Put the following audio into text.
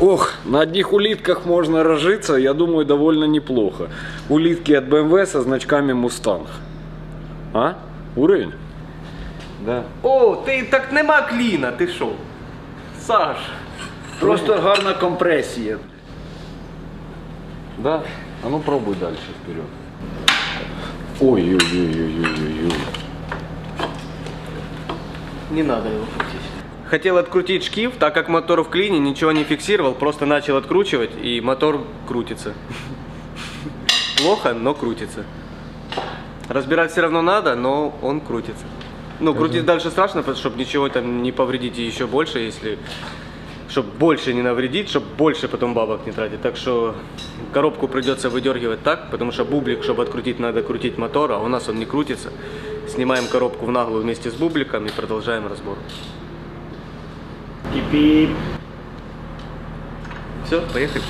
Ох, на одних улитках можно разжиться, я думаю, довольно неплохо. Улитки от BMW со значками Mustang. А? Уровень? Да. О, ти так нема кліна, ти що? Саш. Просто гарна компресія. Да? А ну пробуй дальше вперед. Ой-ой-ой-ой-ой-ой. Не надо его крутить. Хотел открутить шкив, так как мотор в клине, ничего не фиксировал, просто начал откручивать, и мотор крутится. Плохо, но крутится. Разбирать все равно надо, но он крутится. Ну, крутить дальше страшно, чтобы ничего там не повредить еще больше, если... Чтобы больше не навредить, чтобы больше потом бабок не тратить. Так что коробку придется выдергивать так, потому что бублик, чтобы открутить, надо крутить мотор, а у нас он не крутится. Снимаем коробку в наглую вместе с бубликом и продолжаем разбор. Піп-піп. Все, поехали.